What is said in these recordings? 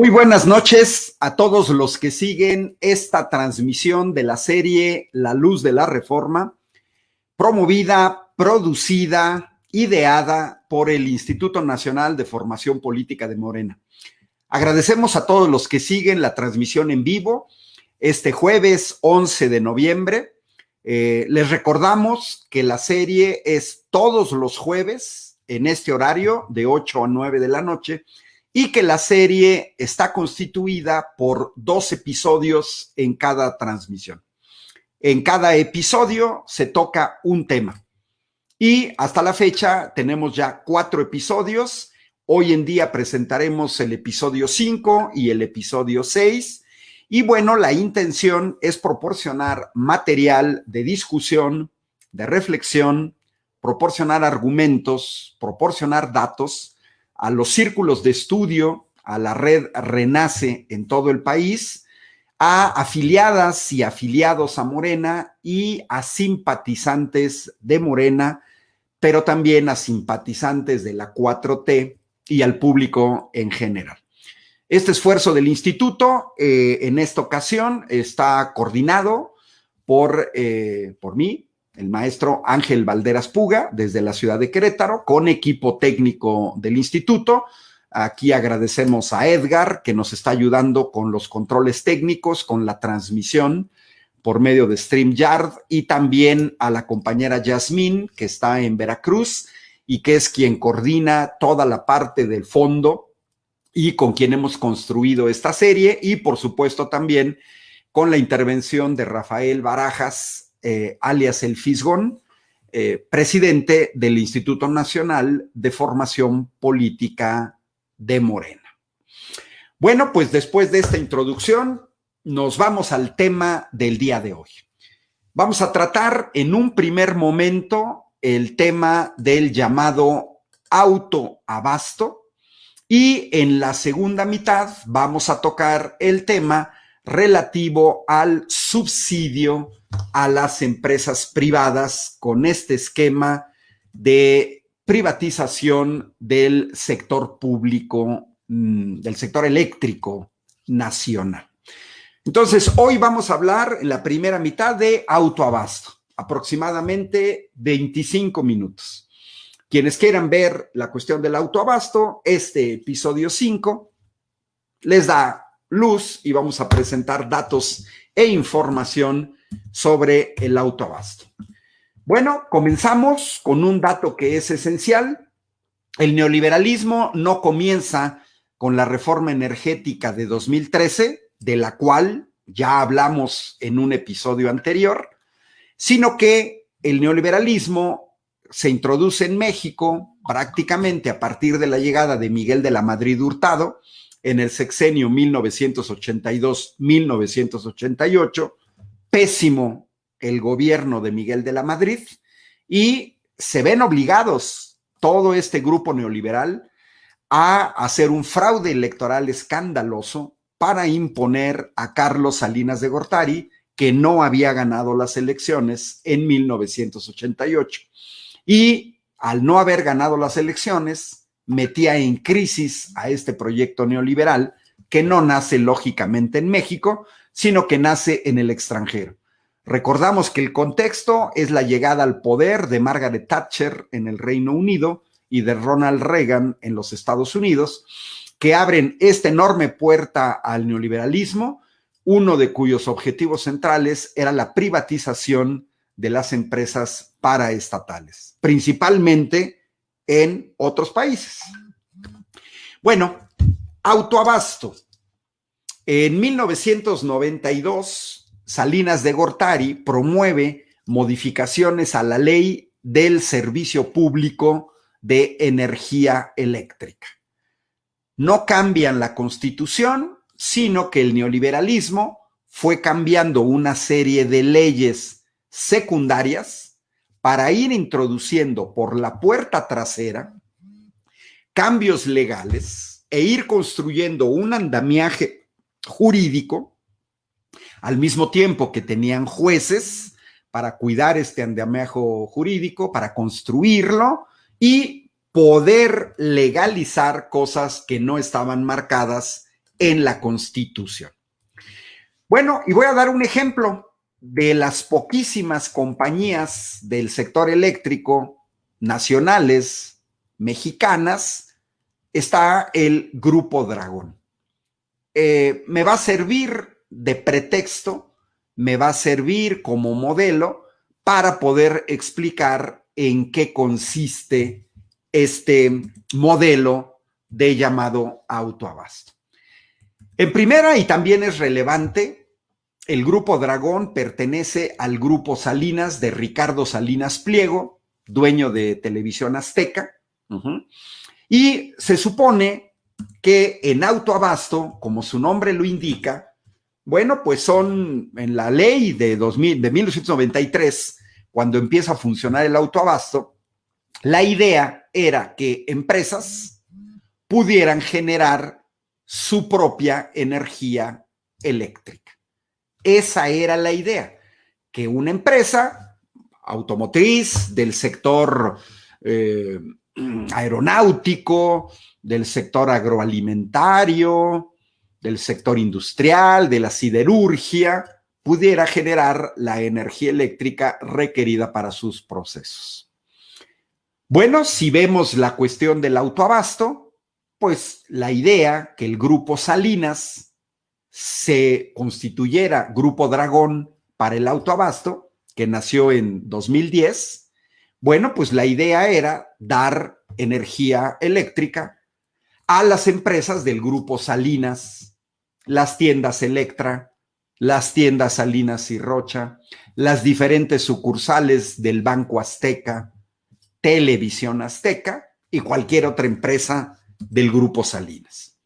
Muy buenas noches a todos los que siguen esta transmisión de la serie La Luz de la Reforma, promovida, producida, ideada por el Instituto Nacional de Formación Política de Morena. Agradecemos a todos los que siguen la transmisión en vivo este jueves 11 de noviembre. Les recordamos que la serie es todos los jueves en este horario de 8 a 9 de la noche y que la serie está constituida por 2 episodios en cada transmisión. En cada episodio se toca un tema y hasta la fecha tenemos ya 4 episodios. Hoy en día presentaremos el episodio 5 y el episodio 6. Y bueno, la intención es proporcionar material de discusión, de reflexión, proporcionar argumentos, proporcionar datos a los círculos de estudio, a la red Renace en todo el país, a afiliadas y afiliados a Morena y a simpatizantes de Morena, pero también a simpatizantes de la 4T y al público en general. Este esfuerzo del instituto en esta ocasión está coordinado por mí, el maestro Ángel Valderas Puga, desde la ciudad de Querétaro, con equipo técnico del instituto. Aquí agradecemos a Edgar, que nos está ayudando con los controles técnicos, con la transmisión por medio de StreamYard, y también a la compañera Yasmín, que está en Veracruz y que es quien coordina toda la parte del fondo y con quien hemos construido esta serie, y por supuesto también con la intervención de Rafael Barajas, alias El Fisgón, presidente del Instituto Nacional de Formación Política de Morena. Bueno, pues después de esta introducción, nos vamos al tema del día de hoy. Vamos a tratar en un primer momento el tema del llamado autoabasto, y en la segunda mitad vamos a tocar el tema relativo al subsidio a las empresas privadas con este esquema de privatización del sector público, del sector eléctrico nacional. Entonces, hoy vamos a hablar en la primera mitad de autoabasto, aproximadamente 25 minutos. Quienes quieran ver la cuestión del autoabasto, este episodio 5 les da luz y vamos a presentar datos e información sobre el autoabasto. Bueno, comenzamos con un dato que es esencial. El neoliberalismo no comienza con la reforma energética de 2013, de la cual ya hablamos en un episodio anterior, sino que el neoliberalismo se introduce en México prácticamente a partir de la llegada de Miguel de la Madrid Hurtado en el sexenio 1982-1988, pésimo el gobierno de Miguel de la Madrid, y se ven obligados todo este grupo neoliberal a hacer un fraude electoral escandaloso para imponer a Carlos Salinas de Gortari, que no había ganado las elecciones en 1988. Y al no haber ganado las elecciones, metía en crisis a este proyecto neoliberal que no nace lógicamente en México, sino que nace en el extranjero. Recordamos que el contexto es la llegada al poder de Margaret Thatcher en el Reino Unido y de Ronald Reagan en los Estados Unidos, que abren esta enorme puerta al neoliberalismo, uno de cuyos objetivos centrales era la privatización de las empresas paraestatales, principalmente en otros países. Bueno, autoabasto. En 1992, Salinas de Gortari promueve modificaciones a la ley del servicio público de energía eléctrica. No cambian la Constitución, sino que el neoliberalismo fue cambiando una serie de leyes secundarias para ir introduciendo por la puerta trasera cambios legales e ir construyendo un andamiaje jurídico, al mismo tiempo que tenían jueces para cuidar este andamiaje jurídico, para construirlo y poder legalizar cosas que no estaban marcadas en la Constitución. Bueno, y voy a dar un ejemplo de las poquísimas compañías del sector eléctrico nacionales mexicanas. Está el Grupo Dragón. Me va a servir de pretexto, me va a servir como modelo para poder explicar en qué consiste este modelo de llamado autoabasto. En primera, y también es relevante, el Grupo Dragón pertenece al Grupo Salinas de Ricardo Salinas Pliego, dueño de Televisión Azteca, y se supone que en autoabasto, como su nombre lo indica, bueno, pues son en la ley de 1993, cuando empieza a funcionar el autoabasto, la idea era que empresas pudieran generar su propia energía eléctrica. Esa era la idea, que una empresa automotriz del sector aeronáutico, del sector agroalimentario, del sector industrial, de la siderurgia, pudiera generar la energía eléctrica requerida para sus procesos. Bueno, si vemos la cuestión del autoabasto, pues la idea que el Grupo Salinas se constituyera Grupo Dragón para el autoabasto, que nació en 2010, bueno, pues la idea era dar energía eléctrica a las empresas del Grupo Salinas, las tiendas Electra, las tiendas Salinas y Rocha, las diferentes sucursales del Banco Azteca, Televisión Azteca y cualquier otra empresa del Grupo Salinas.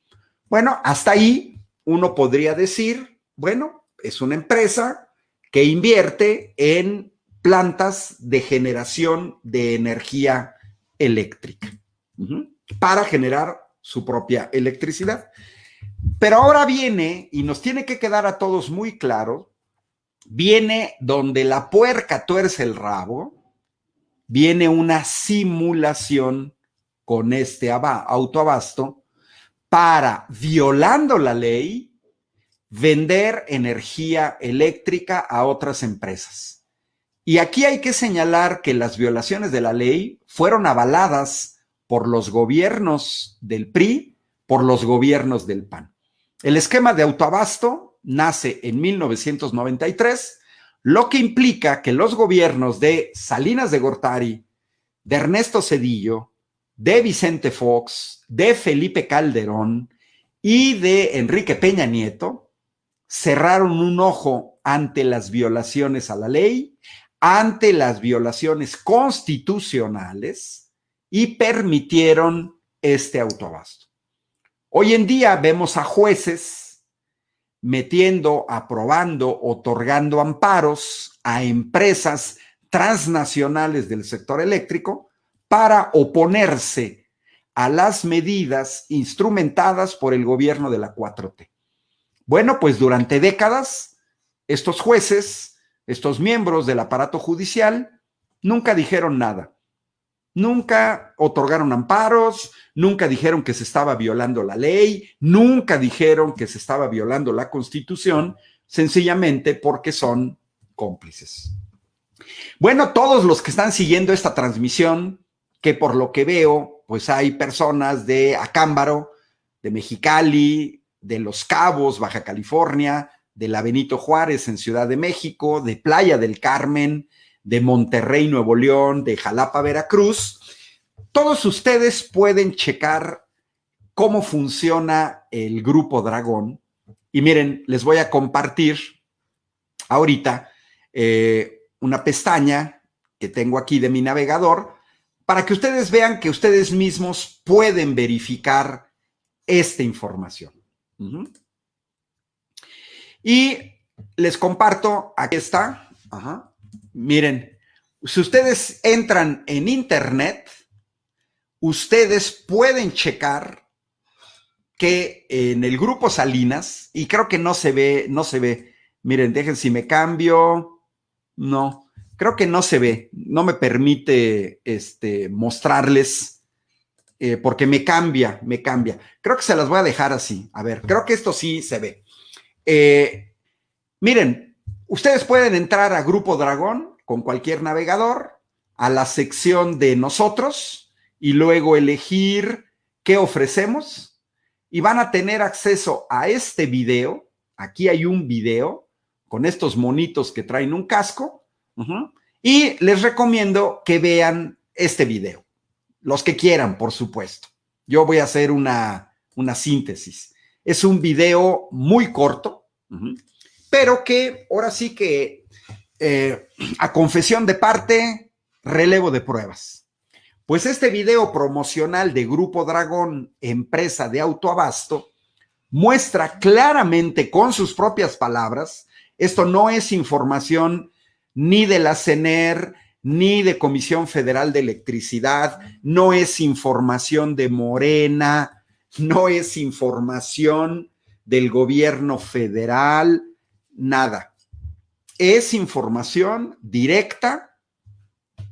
Bueno, hasta ahí uno podría decir, bueno, es una empresa que invierte en plantas de generación de energía eléctrica para generar su propia electricidad. Pero ahora viene, y nos tiene que quedar a todos muy claro, viene donde la puerca tuerce el rabo, viene una simulación con este autoabasto para, violando la ley, vender energía eléctrica a otras empresas. Y aquí hay que señalar que las violaciones de la ley fueron avaladas por los gobiernos del PRI, por los gobiernos del PAN. El esquema de autoabasto nace en 1993, lo que implica que los gobiernos de Salinas de Gortari, de Ernesto Zedillo, de Vicente Fox, de Felipe Calderón y de Enrique Peña Nieto cerraron un ojo ante las violaciones a la ley, ante las violaciones constitucionales y permitieron este autoabasto. Hoy en día vemos a jueces metiendo, aprobando, otorgando amparos a empresas transnacionales del sector eléctrico para oponerse a las medidas instrumentadas por el gobierno de la 4T. Bueno, pues durante décadas, estos jueces, estos miembros del aparato judicial, nunca dijeron nada. Nunca otorgaron amparos, nunca dijeron que se estaba violando la ley, nunca dijeron que se estaba violando la Constitución, sencillamente porque son cómplices. Bueno, todos los que están siguiendo esta transmisión, que por lo que veo, pues hay personas de Acámbaro, de Mexicali, de Los Cabos, Baja California, de la Benito Juárez en Ciudad de México, de Playa del Carmen, de Monterrey, Nuevo León, de Jalapa, Veracruz. Todos ustedes pueden checar cómo funciona el Grupo Dragón. Y miren, les voy a compartir ahorita una pestaña que tengo aquí de mi navegador para que ustedes vean que ustedes mismos pueden verificar esta información. Y les comparto, aquí está. Miren, si ustedes entran en internet, ustedes pueden checar que en el Grupo Salinas, y creo que no se ve, miren, dejen si me cambio, no, creo que no se ve, no me permite mostrarles porque me cambia. Creo que se las voy a dejar así. A ver, creo que esto sí se ve. Miren, ustedes pueden entrar a Grupo Dragón con cualquier navegador, a la sección de nosotros y luego elegir qué ofrecemos y van a tener acceso a este video. Aquí hay un video con estos monitos que traen un casco y les recomiendo que vean este video. Los que quieran, por supuesto. Yo voy a hacer una síntesis. Es un video muy corto, pero que ahora sí que a confesión de parte, relevo de pruebas. Pues este video promocional de Grupo Dragón, empresa de autoabasto, muestra claramente con sus propias palabras, esto no es información ni de la CNER, ni de Comisión Federal de Electricidad, no es información de Morena, no es información del gobierno federal, nada. Es información directa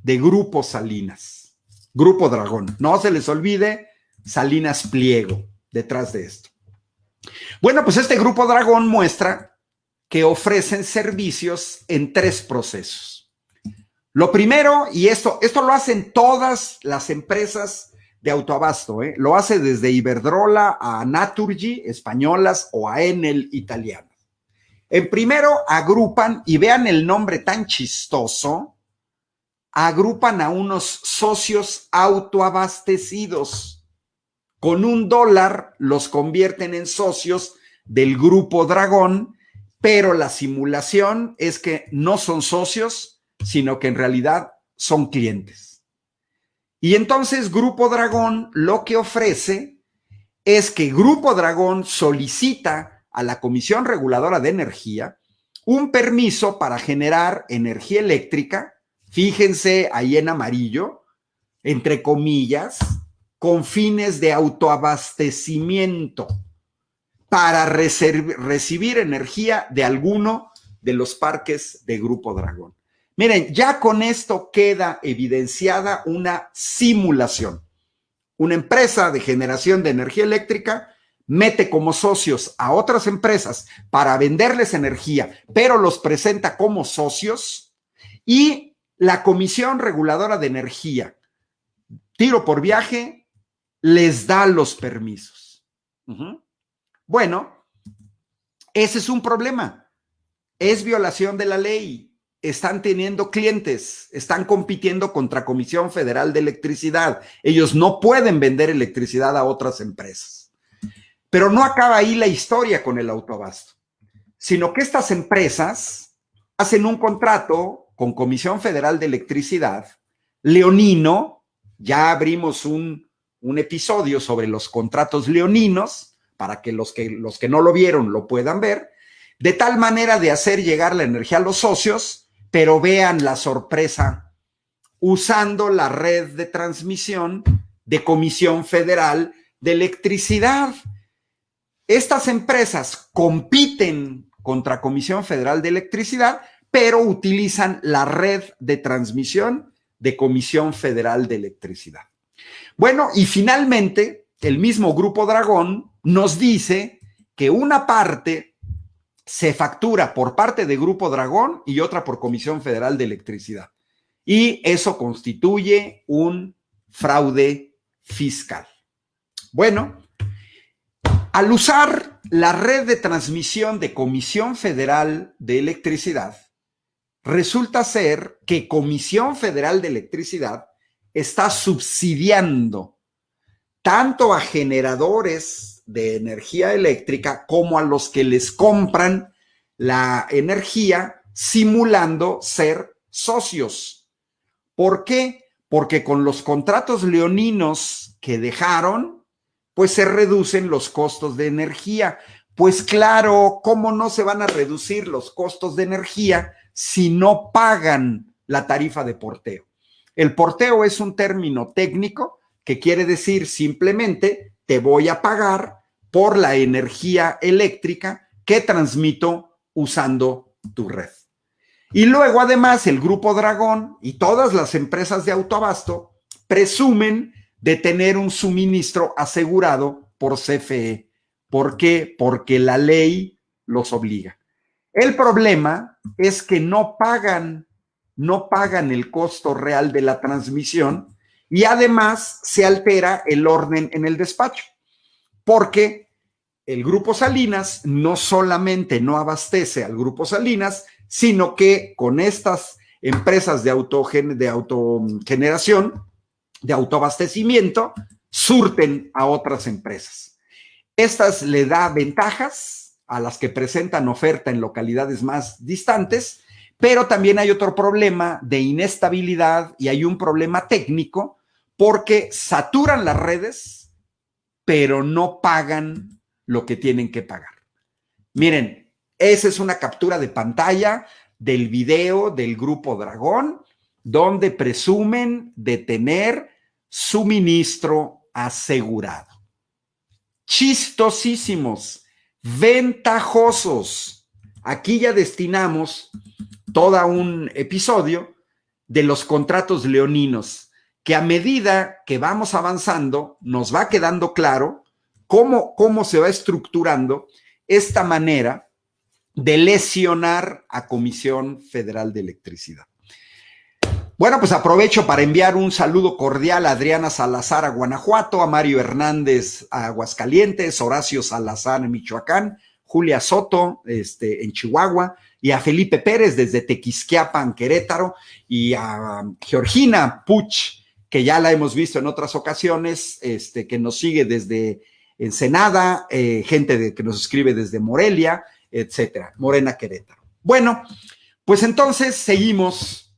de Grupo Salinas, Grupo Dragón. No se les olvide Salinas Pliego detrás de esto. Bueno, pues este Grupo Dragón muestra que ofrecen servicios en 3 procesos. Lo primero, y esto lo hacen todas las empresas de autoabasto, lo hace desde Iberdrola a Naturgy, españolas, o a Enel, italianas. En primero agrupan, y vean el nombre tan chistoso, agrupan a unos socios autoabastecidos. Con $1 los convierten en socios del Grupo Dragón, pero la simulación es que no son socios, sino que en realidad son clientes. Y entonces Grupo Dragón lo que ofrece es que Grupo Dragón solicita a la Comisión Reguladora de Energía un permiso para generar energía eléctrica, fíjense ahí en amarillo, entre comillas, con fines de autoabastecimiento para recibir energía de alguno de los parques de Grupo Dragón. Miren, ya con esto queda evidenciada una simulación. Una empresa de generación de energía eléctrica mete como socios a otras empresas para venderles energía, pero los presenta como socios y la Comisión Reguladora de Energía, tiro por viaje, les da los permisos. Bueno, ese es un problema. Es violación de la ley. Están teniendo clientes, están compitiendo contra Comisión Federal de Electricidad. Ellos no pueden vender electricidad a otras empresas. Pero no acaba ahí la historia con el autoabasto, sino que estas empresas hacen un contrato con Comisión Federal de Electricidad, leonino. Ya abrimos un episodio sobre los contratos leoninos para que los que no lo vieron lo puedan ver, de tal manera de hacer llegar la energía a los socios. Pero vean la sorpresa, usando la red de transmisión de Comisión Federal de Electricidad. Estas empresas compiten contra Comisión Federal de Electricidad, pero utilizan la red de transmisión de Comisión Federal de Electricidad. Bueno, y finalmente, el mismo Grupo Dragón nos dice que una parte se factura por parte de Grupo Dragón y otra por Comisión Federal de Electricidad. Y eso constituye un fraude fiscal. Bueno, al usar la red de transmisión de Comisión Federal de Electricidad, resulta ser que Comisión Federal de Electricidad está subsidiando tanto a generadores de energía eléctrica como a los que les compran la energía, simulando ser socios. ¿Por qué? Porque con los contratos leoninos que dejaron, pues se reducen los costos de energía. Pues claro, ¿cómo no se van a reducir los costos de energía si no pagan la tarifa de porteo? El porteo es un término técnico que quiere decir simplemente te voy a pagar por la energía eléctrica que transmito usando tu red. Y luego, además, el Grupo Dragón y todas las empresas de autoabasto presumen de tener un suministro asegurado por CFE. ¿Por qué? Porque la ley los obliga. El problema es que no pagan el costo real de la transmisión y además se altera el orden en el despacho, porque el Grupo Salinas no solamente no abastece al Grupo Salinas, sino que con estas empresas de autogeneración, de autoabastecimiento, surten a otras empresas. Estas le da ventajas a las que presentan oferta en localidades más distantes, pero también hay otro problema de inestabilidad y hay un problema técnico porque saturan las redes, pero no pagan lo que tienen que pagar. Miren, esa es una captura de pantalla del video del Grupo Dragón, donde presumen de tener suministro asegurado. Chistosísimos, ventajosos. Aquí ya destinamos todo un episodio de los contratos leoninos, que a medida que vamos avanzando nos va quedando claro cómo se va estructurando esta manera de lesionar a Comisión Federal de Electricidad. Bueno, pues aprovecho para enviar un saludo cordial a Adriana Salazar a Guanajuato, a Mario Hernández a Aguascalientes, Horacio Salazar en Michoacán, Julia Soto en Chihuahua, y a Felipe Pérez desde Tequisquiapan, Querétaro, y a Georgina Puch, que ya la hemos visto en otras ocasiones, que nos sigue desde Ensenada, gente que nos escribe desde Morelia, etcétera, Morena, Querétaro. Bueno, pues entonces seguimos.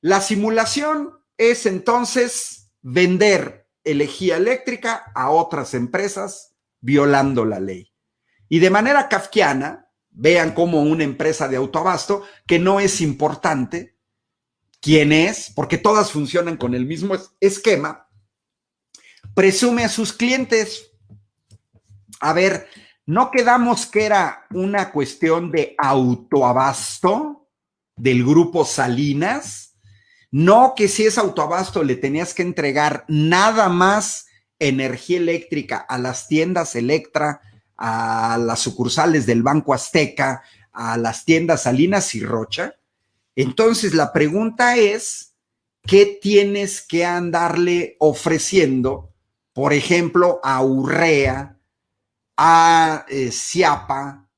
La simulación es entonces vender energía eléctrica a otras empresas violando la ley. Y de manera kafkiana, vean cómo una empresa de autoabasto, que no es importante quién es, porque todas funcionan con el mismo esquema, presume a sus clientes. A ver, ¿no quedamos que era una cuestión de autoabasto del Grupo Salinas? No que si es autoabasto le tenías que entregar nada más energía eléctrica a las tiendas Electra, a las sucursales del Banco Azteca, a las tiendas Salinas y Rocha. Entonces la pregunta es, ¿qué tienes que andarle ofreciendo, por ejemplo, a Urrea, a Ciapa,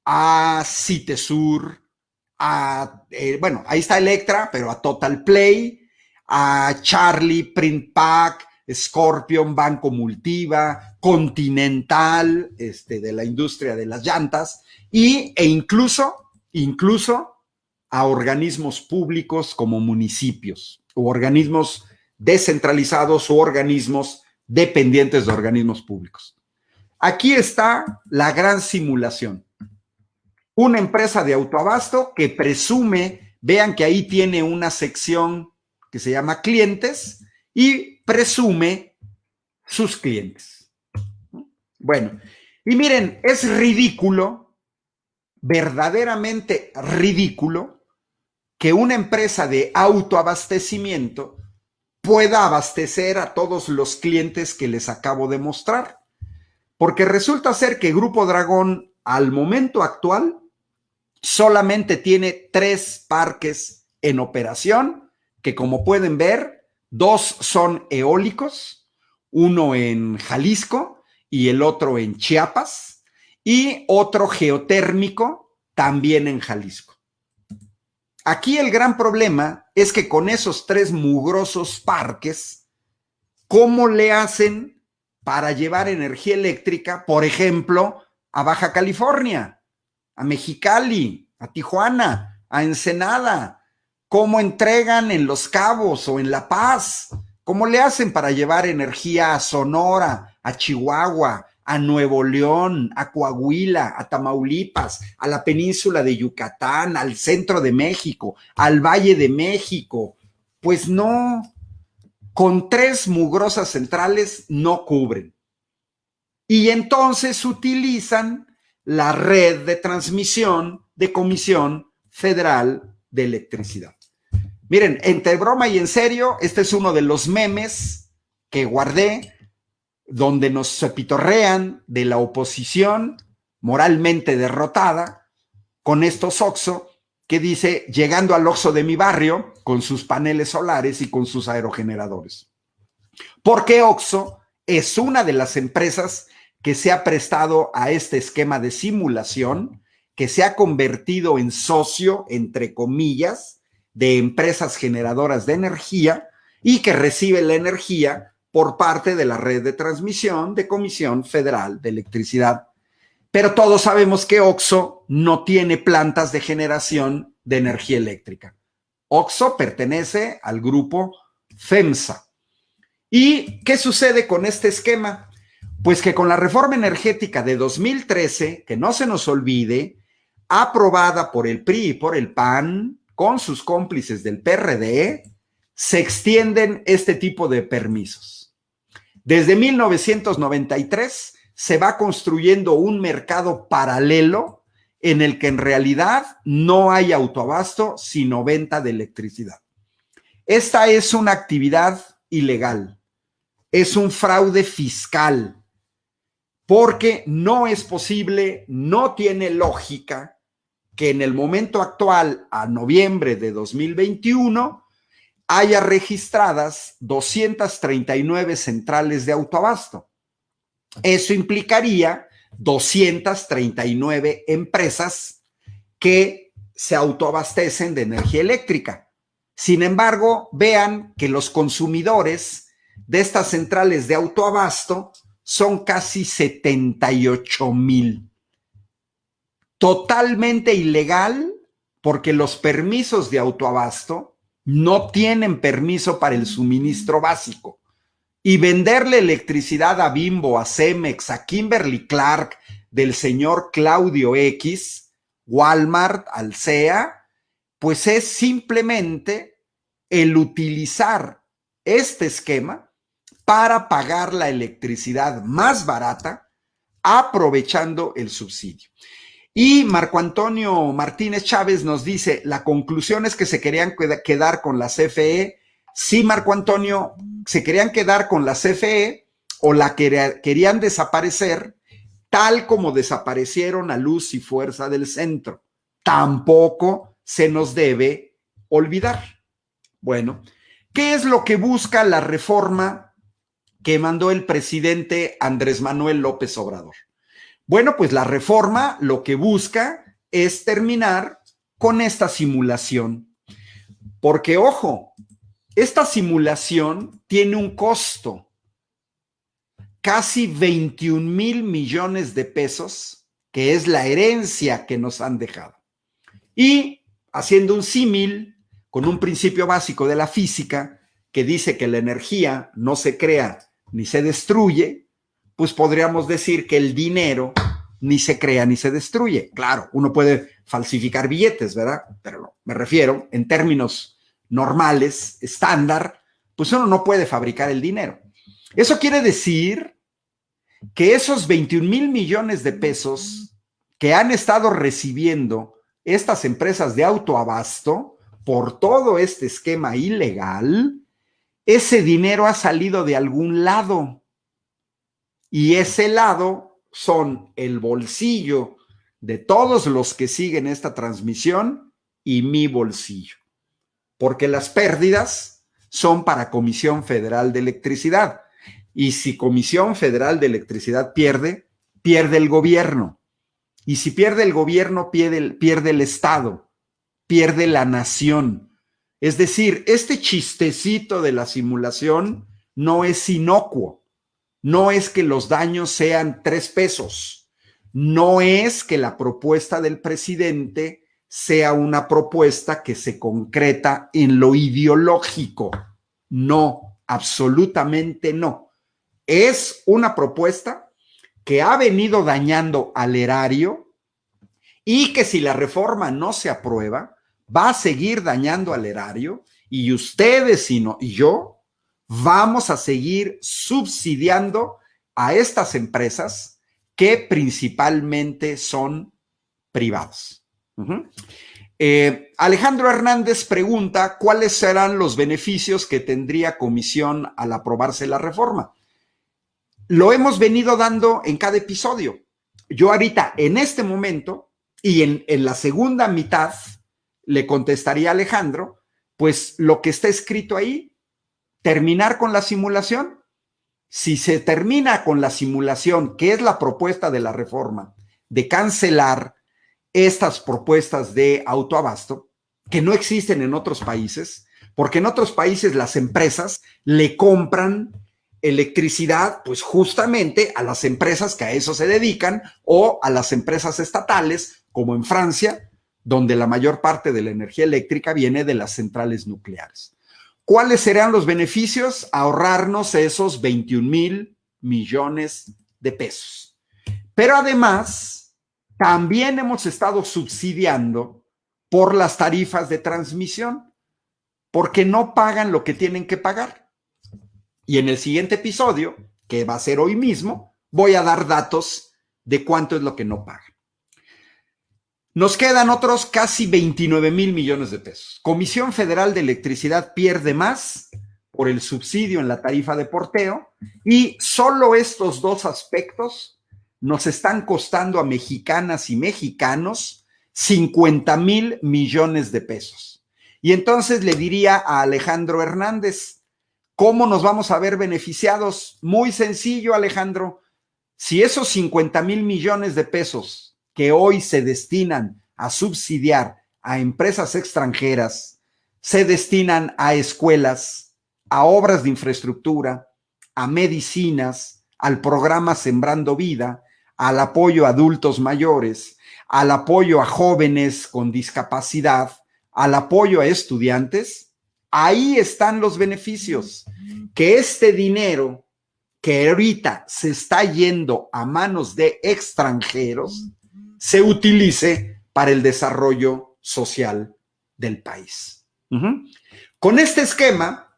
a Citesur, bueno, ahí está Electra, pero a Total Play, a Charlie, Print Pack, Scorpion, Banco Multiva, Continental, de la industria de las llantas, e incluso a organismos públicos como municipios, o organismos descentralizados o organismos dependientes de organismos públicos. Aquí está la gran simulación. Una empresa de autoabasto que presume, vean que ahí tiene una sección que se llama clientes y presume sus clientes. Bueno, y miren, es ridículo, verdaderamente ridículo, que una empresa de autoabastecimiento pueda abastecer a todos los clientes que les acabo de mostrar. Porque resulta ser que Grupo Dragón, al momento actual, solamente tiene 3 parques en operación, que como pueden ver, 2 son eólicos, uno en Jalisco y el otro en Chiapas, y otro geotérmico también en Jalisco. Aquí el gran problema es que con esos 3 mugrosos parques, ¿cómo le hacen para llevar energía eléctrica, por ejemplo, a Baja California, a Mexicali, a Tijuana, a Ensenada? ¿Cómo entregan en Los Cabos o en La Paz? ¿Cómo le hacen para llevar energía a Sonora, a Chihuahua, a Nuevo León, a Coahuila, a Tamaulipas, a la península de Yucatán, al centro de México, al Valle de México? Pues no, con 3 mugrosas centrales no cubren. Y entonces utilizan la red de transmisión de Comisión Federal de Electricidad. Miren, entre broma y en serio, este es uno de los memes que guardé, donde nos cepitorrean de la oposición moralmente derrotada con estos OXXO, que dice, llegando al OXXO de mi barrio, con sus paneles solares y con sus aerogeneradores. Porque OXXO es una de las empresas que se ha prestado a este esquema de simulación, que se ha convertido en socio, entre comillas, de empresas generadoras de energía y que recibe la energía por parte de la red de transmisión de Comisión Federal de Electricidad. Pero todos sabemos que OXXO no tiene plantas de generación de energía eléctrica. OXXO pertenece al grupo FEMSA. ¿Y qué sucede con este esquema? Pues que con la reforma energética de 2013, que no se nos olvide, aprobada por el PRI y por el PAN, con sus cómplices del PRD, se extienden este tipo de permisos. Desde 1993 se va construyendo un mercado paralelo en el que en realidad no hay autoabasto sino venta de electricidad. Esta es una actividad ilegal, es un fraude fiscal, porque no es posible, no tiene lógica que en el momento actual, a noviembre de 2021, haya registradas 239 centrales de autoabasto. Eso implicaría 239 empresas que se autoabastecen de energía eléctrica. Sin embargo, vean que los consumidores de estas centrales de autoabasto son casi 78,000. Totalmente ilegal, porque los permisos de autoabasto no tienen permiso para el suministro básico. Y venderle electricidad a Bimbo, a Cemex, a Kimberly Clark, del señor Claudio X, Walmart, Alsea, pues es simplemente el utilizar este esquema para pagar la electricidad más barata, aprovechando el subsidio. Y Marco Antonio Martínez Chávez nos dice, la conclusión es que se querían quedar con la CFE. Sí, Marco Antonio, se querían quedar con la CFE o la querían desaparecer, tal como desaparecieron a Luz y Fuerza del Centro. Tampoco se nos debe olvidar. Bueno, ¿qué es lo que busca la reforma que mandó el presidente Andrés Manuel López Obrador? Bueno, pues la reforma lo que busca es terminar con esta simulación. Porque, ojo, esta simulación tiene un costo, casi 21,000 millones de pesos, que es la herencia que nos han dejado. Y haciendo un símil con un principio básico de la física que dice que la energía no se crea ni se destruye, pues podríamos decir que el dinero ni se crea ni se destruye. Claro, uno puede falsificar billetes, ¿verdad? Pero no, me refiero en términos normales, estándar, pues uno no puede fabricar el dinero. Eso quiere decir que esos 21,000 millones de pesos que han estado recibiendo estas empresas de autoabasto por todo este esquema ilegal, ese dinero ha salido de algún lado. Y ese lado son el bolsillo de todos los que siguen esta transmisión y mi bolsillo. Porque las pérdidas son para Comisión Federal de Electricidad. Y si Comisión Federal de Electricidad pierde, pierde el gobierno. Y si pierde el gobierno, pierde el Estado, pierde la nación. Es decir, este chistecito de la simulación no es inocuo. No es que los daños sean 3 pesos. No es que la propuesta del presidente sea una propuesta que se concreta en lo ideológico. No, absolutamente no. Es una propuesta que ha venido dañando al erario y que si la reforma no se aprueba, va a seguir dañando al erario y ustedes y yo vamos a seguir subsidiando a estas empresas que principalmente son privadas. Alejandro Hernández pregunta cuáles serán los beneficios que tendría Comisión al aprobarse la reforma. Lo hemos venido dando en cada episodio. Yo ahorita, en este momento, y en la segunda mitad, le contestaría a Alejandro, pues lo que está escrito ahí, terminar con la simulación. Si se termina con la simulación, que es la propuesta de la reforma, de cancelar estas propuestas de autoabasto, que no existen en otros países, porque en otros países las empresas le compran electricidad, pues justamente a las empresas que a eso se dedican o a las empresas estatales, como en Francia, donde la mayor parte de la energía eléctrica viene de las centrales nucleares. ¿Cuáles serían los beneficios? Ahorrarnos esos 21,000 millones de pesos. Pero además, también hemos estado subsidiando por las tarifas de transmisión, porque no pagan lo que tienen que pagar. Y en el siguiente episodio, que va a ser hoy mismo, voy a dar datos de cuánto es lo que no pagan. Nos quedan otros casi 29,000 millones de pesos. Comisión Federal de Electricidad pierde más por el subsidio en la tarifa de porteo y solo estos dos aspectos nos están costando a mexicanas y mexicanos 50,000 millones de pesos. Y entonces le diría a Alejandro Hernández, ¿cómo nos vamos a ver beneficiados? Muy sencillo, Alejandro. Si esos 50,000 millones de pesos que hoy se destinan a subsidiar a empresas extranjeras, se destinan a escuelas, a obras de infraestructura, a medicinas, al programa Sembrando Vida, al apoyo a adultos mayores, al apoyo a jóvenes con discapacidad, al apoyo a estudiantes, ahí están los beneficios. Que este dinero que ahorita se está yendo a manos de extranjeros se utilice para el desarrollo social del país. Con este esquema,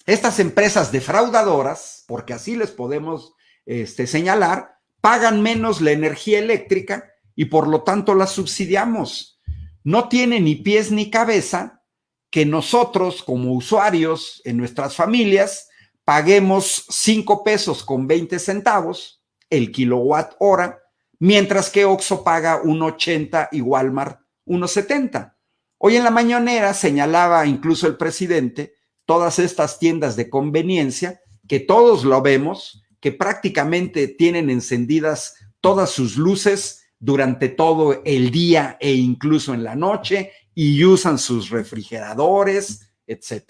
estas empresas defraudadoras, porque así les podemos señalar, pagan menos la energía eléctrica y por lo tanto la subsidiamos. No tiene ni pies ni cabeza que nosotros como usuarios en nuestras familias paguemos 5 pesos con 20 centavos el kilowatt hora, mientras que Oxxo paga 1.80 y Walmart 1.70. Hoy en la mañanera señalaba incluso el presidente todas estas tiendas de conveniencia que todos lo vemos, que prácticamente tienen encendidas todas sus luces durante todo el día e incluso en la noche y usan sus refrigeradores, etc.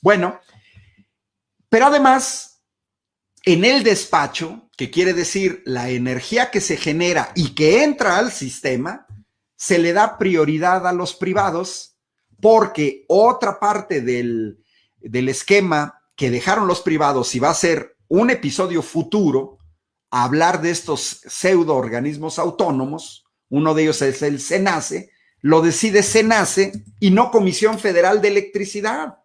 Bueno, pero además, en el despacho, que quiere decir la energía que se genera y que entra al sistema, se le da prioridad a los privados porque otra parte del esquema que dejaron los privados, y va a ser un episodio futuro, a hablar de estos pseudo organismos autónomos, uno de ellos es el CENACE, lo decide CENACE y no Comisión Federal de Electricidad,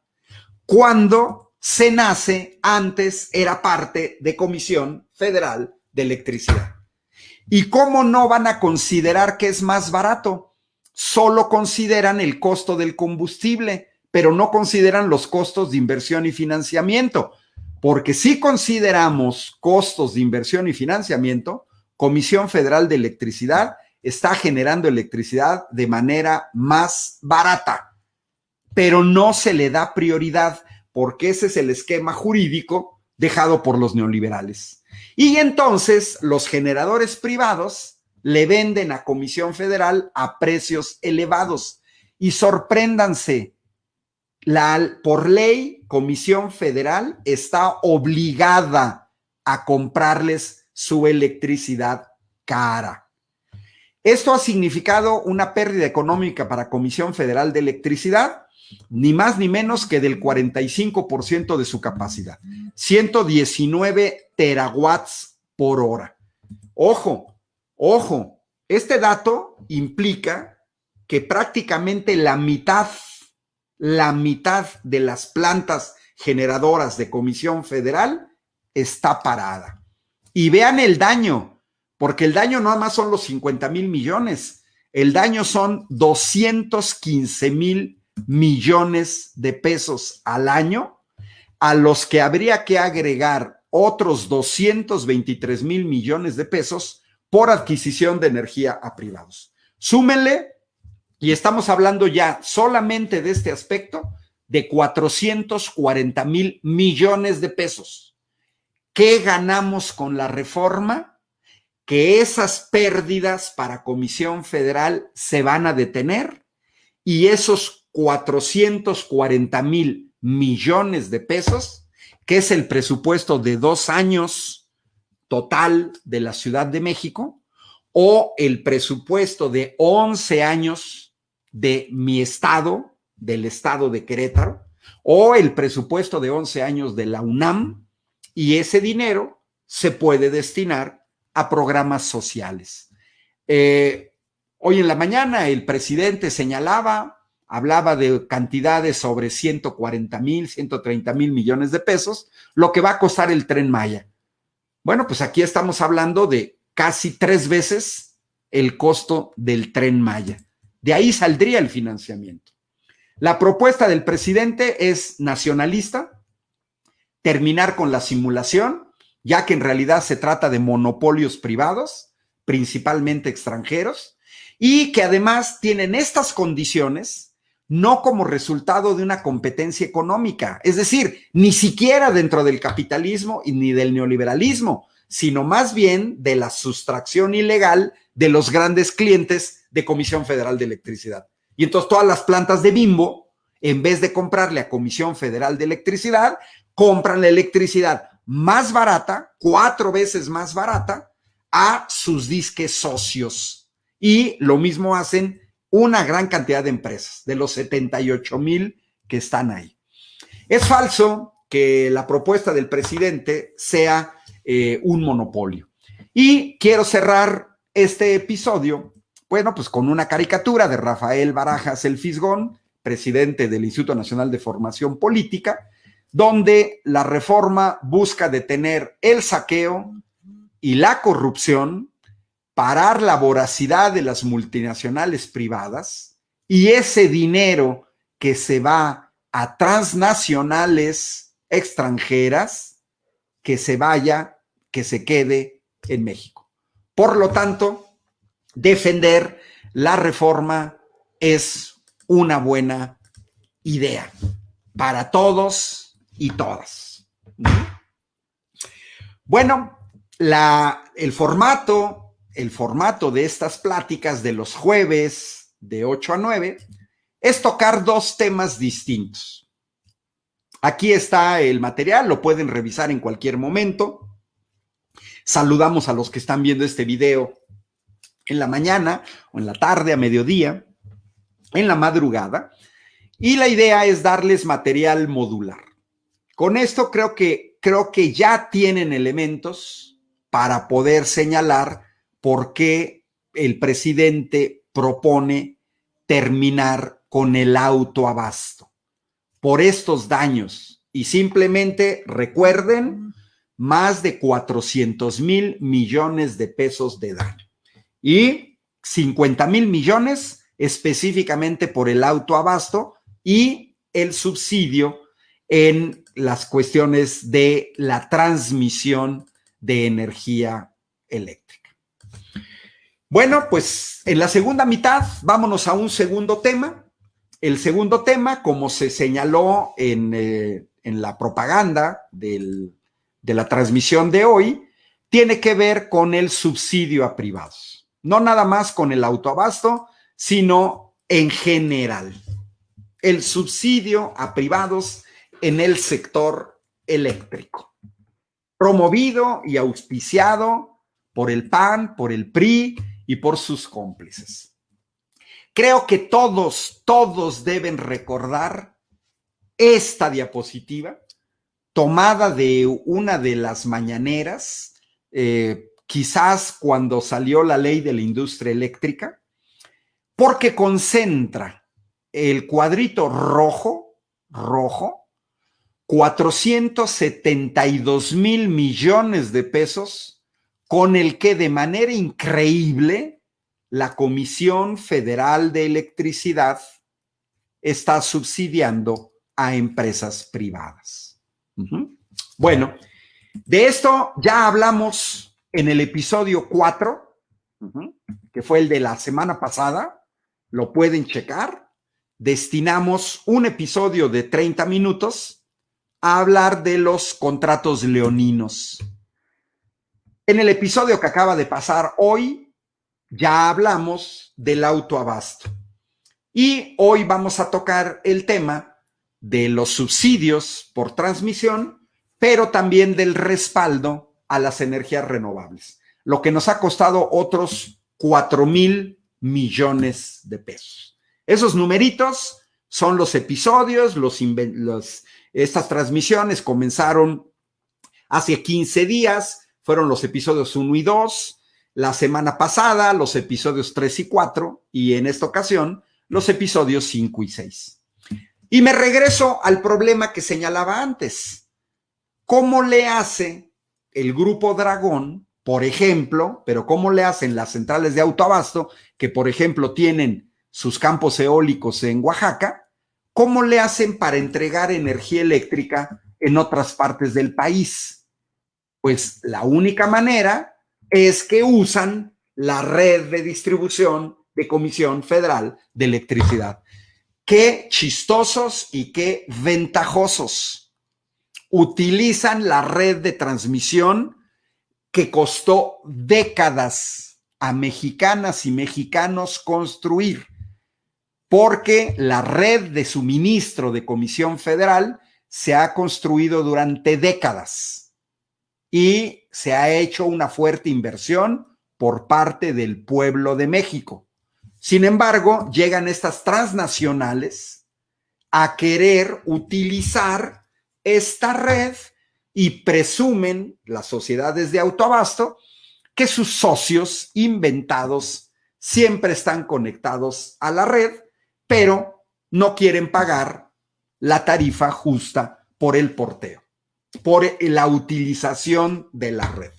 cuando CENACE antes era parte de Comisión Federal de Electricidad. ¿Y cómo no van a considerar que es más barato? Solo consideran el costo del combustible, pero no consideran los costos de inversión y financiamiento, porque si consideramos costos de inversión y financiamiento, Comisión Federal de Electricidad está generando electricidad de manera más barata, pero no se le da prioridad porque ese es el esquema jurídico dejado por los neoliberales. Y entonces los generadores privados le venden a Comisión Federal a precios elevados. Y sorpréndanse, por ley, Comisión Federal está obligada a comprarles su electricidad cara. Esto ha significado una pérdida económica para Comisión Federal de Electricidad, ni más ni menos que del 45% de su capacidad, 119 terawatts por hora. Ojo, este dato implica que prácticamente la mitad de las plantas generadoras de Comisión Federal está parada. Y vean el daño, porque el daño no nada más son los 50,000 millones. El daño son 215,000 millones de pesos al año, a los que habría que agregar otros 223,000 millones de pesos por adquisición de energía a privados. Súmenle, y estamos hablando ya solamente de este aspecto, de 440,000 millones de pesos. ¿Qué ganamos con la reforma? Que esas pérdidas para Comisión Federal se van a detener y esos 440,000 millones de pesos, que es el presupuesto de 2 años total de la Ciudad de México, o el presupuesto de 11 años de mi estado, del estado de Querétaro, o el presupuesto de 11 años de la UNAM, y ese dinero se puede destinar a programas sociales. Hoy en la mañana el presidente hablaba de cantidades sobre 140,000, 130,000 millones de pesos, lo que va a costar el Tren Maya. Bueno, pues aquí estamos hablando de casi 3 veces el costo del Tren Maya. De ahí saldría el financiamiento. La propuesta del presidente es nacionalista, terminar con la simulación, ya que en realidad se trata de monopolios privados, principalmente extranjeros, y que además tienen estas condiciones no como resultado de una competencia económica, es decir, ni siquiera dentro del capitalismo ni del neoliberalismo, sino más bien de la sustracción ilegal de los grandes clientes de Comisión Federal de Electricidad. Y entonces todas las plantas de Bimbo, en vez de comprarle a Comisión Federal de Electricidad, compran la electricidad más barata, 4 veces más barata, a sus disques socios. Y lo mismo hacen una gran cantidad de empresas, de los 78,000 que están ahí. Es falso que la propuesta del presidente sea un monopolio. Y quiero cerrar este episodio, bueno, pues con una caricatura de Rafael Barajas el Fisgón, presidente del Instituto Nacional de Formación Política, donde la reforma busca detener el saqueo y la corrupción, parar la voracidad de las multinacionales privadas y ese dinero que se va a transnacionales extranjeras, que se vaya, que se quede en México. Por lo tanto, defender la reforma es una buena idea para todos y todas. Bueno, el formato de estas pláticas de los jueves de 8 a 9 es tocar 2 temas distintos. Aquí está el material, lo pueden revisar en cualquier momento. Saludamos a los que están viendo este video en la mañana o en la tarde, a mediodía, en la madrugada. Y la idea es darles material modular. Con esto creo que ya tienen elementos para poder señalar por qué el presidente propone terminar con el autoabasto por estos daños. Y simplemente recuerden, más de 400,000 millones de pesos de daño y 50,000 millones específicamente por el autoabasto y el subsidio en las cuestiones de la transmisión de energía eléctrica. Bueno, pues en la segunda mitad vámonos a un segundo tema. El segundo tema, como se señaló en la propaganda de la transmisión de hoy, tiene que ver con el subsidio a privados. No nada más con el autoabasto, sino en general. El subsidio a privados en el sector eléctrico, promovido y auspiciado por el PAN, por el PRI y por sus cómplices. Creo que todos deben recordar esta diapositiva tomada de una de las mañaneras, quizás cuando salió la ley de la industria eléctrica, porque concentra el cuadrito rojo, 472,000 millones de pesos con el que de manera increíble la Comisión Federal de Electricidad está subsidiando a empresas privadas. Bueno, de esto ya hablamos en el episodio 4, que fue el de la semana pasada. Lo pueden checar. Destinamos un episodio de 30 minutos a hablar de los contratos leoninos. En el episodio que acaba de pasar hoy, ya hablamos del autoabasto. Y hoy vamos a tocar el tema de los subsidios por transmisión, pero también del respaldo a las energías renovables, lo que nos ha costado otros 4,000 millones de pesos. Esos numeritos son los episodios, estas transmisiones comenzaron hace 15 días, fueron los episodios 1 y 2, la semana pasada los episodios 3 y 4, y en esta ocasión los episodios 5 y 6. Y me regreso al problema que señalaba antes. ¿Cómo le hace el Grupo Dragón, por ejemplo, pero cómo le hacen las centrales de autoabasto, que por ejemplo tienen sus campos eólicos en Oaxaca, cómo le hacen para entregar energía eléctrica en otras partes del país? Pues la única manera es que usan la red de distribución de Comisión Federal de Electricidad. Qué chistosos y qué ventajosos. Utilizan la red de transmisión que costó décadas a mexicanas y mexicanos construir, porque la red de suministro de Comisión Federal se ha construido durante décadas y se ha hecho una fuerte inversión por parte del pueblo de México. Sin embargo, llegan estas transnacionales a querer utilizar esta red y presumen las sociedades de autoabasto que sus socios inventados siempre están conectados a la red, pero no quieren pagar la tarifa justa por el porteo, por la utilización de la red.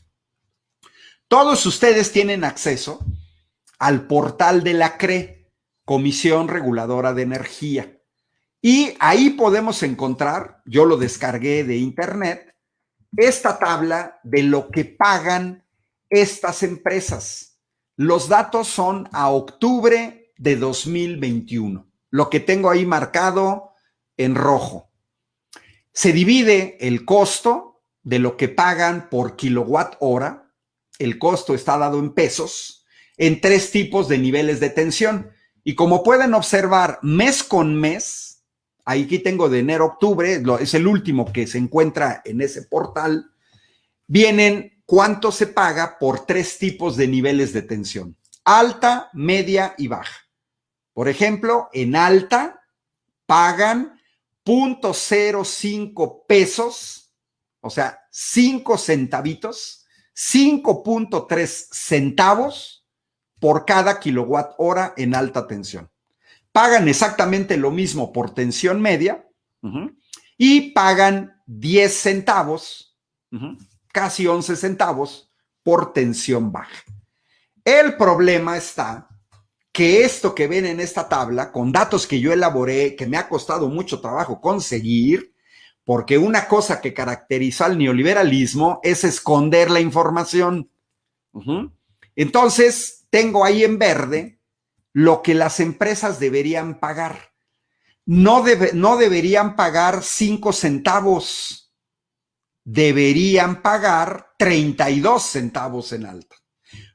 Todos ustedes tienen acceso al portal de la CRE, Comisión Reguladora de Energía, y ahí podemos encontrar, yo lo descargué de internet, esta tabla de lo que pagan estas empresas. Los datos son a octubre de 2021, lo que tengo ahí marcado en rojo. Se divide el costo de lo que pagan por kilowatt hora, el costo está dado en pesos, en 3 tipos de niveles de tensión. Y como pueden observar, mes con mes, aquí tengo de enero a octubre, es el último que se encuentra en ese portal, vienen cuánto se paga por 3 tipos de niveles de tensión: alta, media y baja. Por ejemplo, en alta pagan 0.05 pesos, o sea, 5 centavitos, 5.3 centavos por cada kilowatt hora en alta tensión. Pagan exactamente lo mismo por tensión media y pagan 10 centavos, casi 11 centavos por tensión baja. El problema está que esto que ven en esta tabla, con datos que yo elaboré, que me ha costado mucho trabajo conseguir, porque una cosa que caracterizó al neoliberalismo es esconder la información. Entonces, tengo ahí en verde lo que las empresas deberían pagar. No deberían pagar 5 centavos, deberían pagar 32 centavos en alta.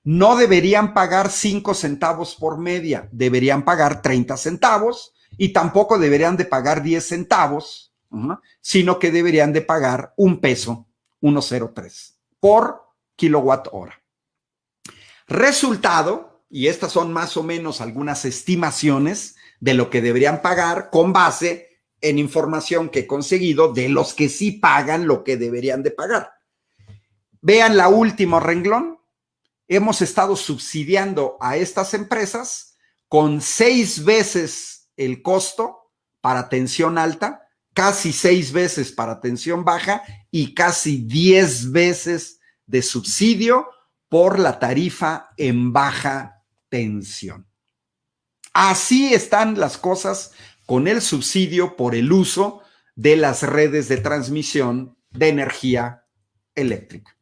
No deberían pagar 5 centavos por media, deberían pagar 30 centavos y tampoco deberían de pagar 10 centavos, sino que deberían de pagar 1 peso, 1.03 por kilowatt hora. Resultado, y estas son más o menos algunas estimaciones de lo que deberían pagar con base en información que he conseguido de los que sí pagan lo que deberían de pagar. Vean la última renglón. Hemos estado subsidiando a estas empresas con 6 veces el costo para tensión alta, casi 6 veces para tensión baja y casi 10 veces de subsidio por la tarifa en baja obtención. Así están las cosas con el subsidio por el uso de las redes de transmisión de energía eléctrica.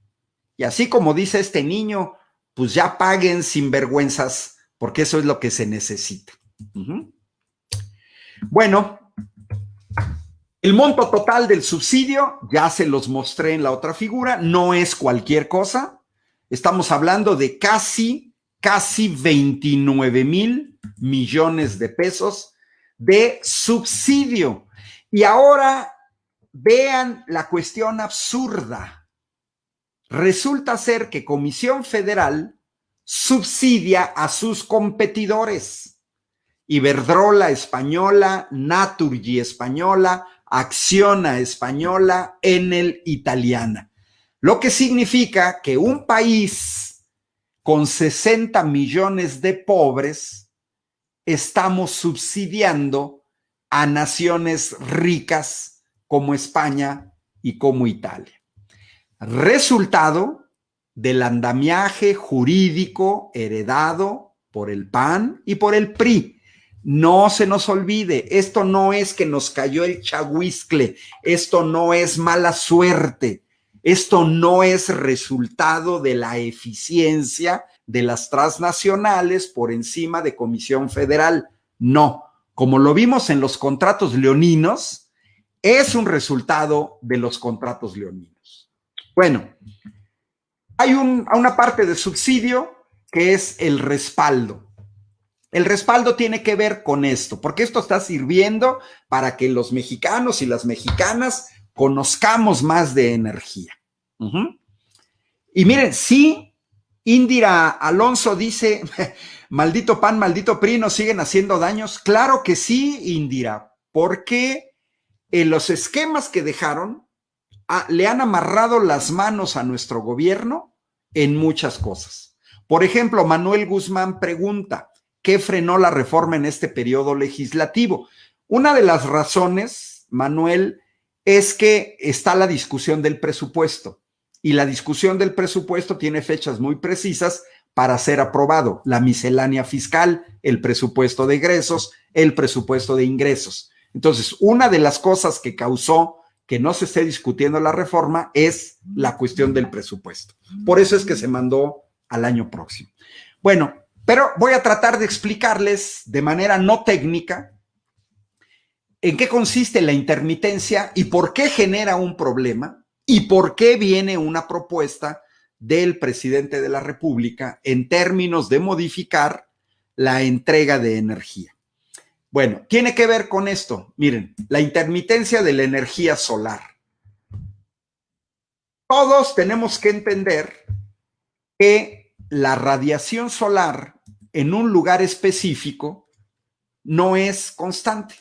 Y así como dice este niño, pues ya paguen sinvergüenzas, porque eso es lo que se necesita. Bueno, el monto total del subsidio, ya se los mostré en la otra figura, no es cualquier cosa. Estamos hablando de casi 29,000 millones de pesos de subsidio. Y ahora vean la cuestión absurda. Resulta ser que Comisión Federal subsidia a sus competidores. Iberdrola española, Naturgy española, Acciona española, Enel italiana. Lo que significa que un país con 60 millones de pobres estamos subsidiando a naciones ricas como España y como Italia. Resultado del andamiaje jurídico heredado por el PAN y por el PRI. No se nos olvide, esto no es que nos cayó el chahuizcle, esto no es mala suerte, esto no es resultado de la eficiencia de las transnacionales por encima de Comisión Federal. No, como lo vimos en los contratos leoninos, es un resultado de los contratos leoninos. Bueno, hay una parte de subsidio que es el respaldo. El respaldo tiene que ver con esto, porque esto está sirviendo para que los mexicanos y las mexicanas conozcamos más de energía. Y miren, sí, Indira Alonso dice, maldito PAN, maldito PRI, nos siguen haciendo daños. Claro que sí, Indira, porque en los esquemas que dejaron le han amarrado las manos a nuestro gobierno en muchas cosas. Por ejemplo, Manuel Guzmán pregunta, ¿qué frenó la reforma en este periodo legislativo? Una de las razones, Manuel, es que está la discusión del presupuesto y la discusión del presupuesto tiene fechas muy precisas para ser aprobado, la miscelánea fiscal, el presupuesto de egresos, el presupuesto de ingresos. Entonces, una de las cosas que causó que no se esté discutiendo la reforma es la cuestión del presupuesto. Por eso es que se mandó al año próximo. Bueno, pero voy a tratar de explicarles de manera no técnica en qué consiste la intermitencia y por qué genera un problema y por qué viene una propuesta del presidente de la República en términos de modificar la entrega de energía. Bueno, tiene que ver con esto. Miren, la intermitencia de la energía solar. Todos tenemos que entender que la radiación solar en un lugar específico no es constante.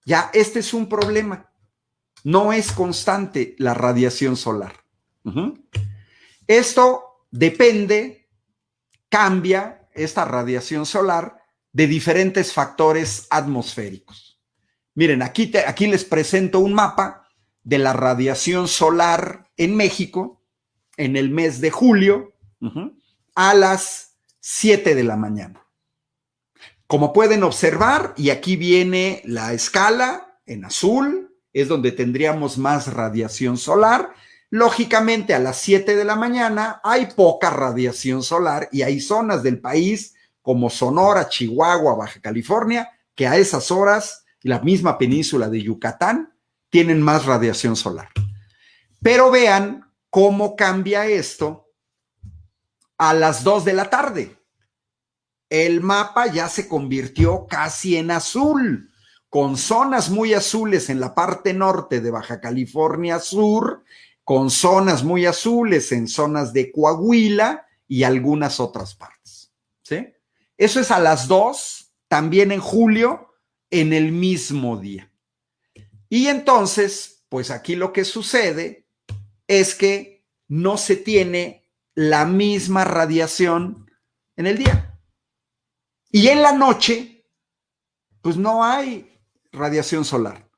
Ya, este es un problema. No es constante la radiación solar. Esto depende, cambia esta radiación solar de diferentes factores atmosféricos. Miren, aquí les presento un mapa de la radiación solar en México en el mes de julio a las 7 de la mañana. Como pueden observar, y aquí viene la escala en azul, es donde tendríamos más radiación solar. Lógicamente, a las 7 de la mañana hay poca radiación solar y hay zonas del país como Sonora, Chihuahua, Baja California, que a esas horas, la misma península de Yucatán, tienen más radiación solar. Pero vean cómo cambia esto a las 2 de la tarde. El mapa ya se convirtió casi en azul, con zonas muy azules en la parte norte de Baja California Sur, con zonas muy azules en zonas de Coahuila y algunas otras partes. ¿Sí? Eso es a las 2, también en julio, en el mismo día. Y entonces, pues aquí lo que sucede es que no se tiene la misma radiación en el día. Y en la noche, pues no hay radiación solar.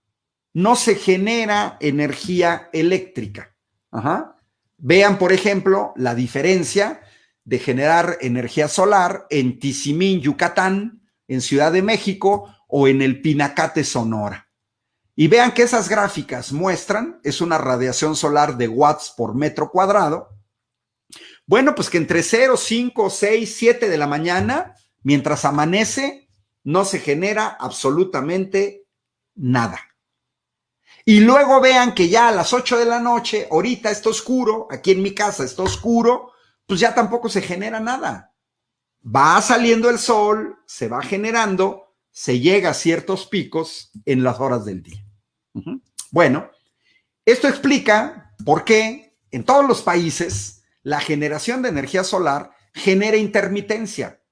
No se genera energía eléctrica. Vean, por ejemplo, la diferencia de generar energía solar en Tizimín, Yucatán, en Ciudad de México o en el Pinacate, Sonora. Y vean que esas gráficas muestran, es una radiación solar de watts por metro cuadrado. Bueno, pues que entre 0, 5, 6, 7 de la mañana, mientras amanece, no se genera absolutamente nada. Y luego vean que ya a las 8 de la noche, ahorita está oscuro, aquí en mi casa está oscuro, pues ya tampoco se genera nada. Va saliendo el sol, se va generando, se llega a ciertos picos en las horas del día. Bueno, esto explica por qué en todos los países la generación de energía solar genera intermitencia.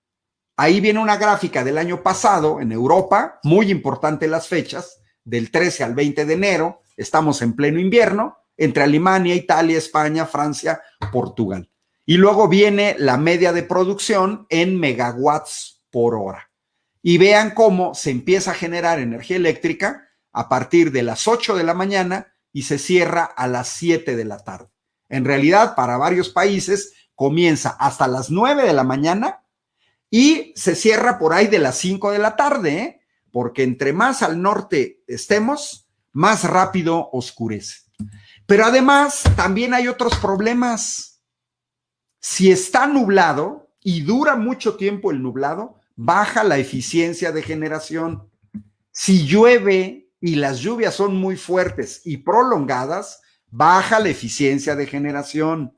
Ahí viene una gráfica del año pasado en Europa, muy importante las fechas, del 13 al 20 de enero, estamos en pleno invierno, entre Alemania, Italia, España, Francia, Portugal. Y luego viene la media de producción en megawatts por hora. Y vean cómo se empieza a generar energía eléctrica a partir de las 8 de la mañana y se cierra a las 7 de la tarde. En realidad, para varios países comienza hasta las 9 de la mañana y se cierra por ahí de las 5 de la tarde, ¿eh? Porque entre más al norte estemos, más rápido oscurece. Pero además, también hay otros problemas. Si está nublado y dura mucho tiempo el nublado, baja la eficiencia de generación. Si llueve y las lluvias son muy fuertes y prolongadas, baja la eficiencia de generación.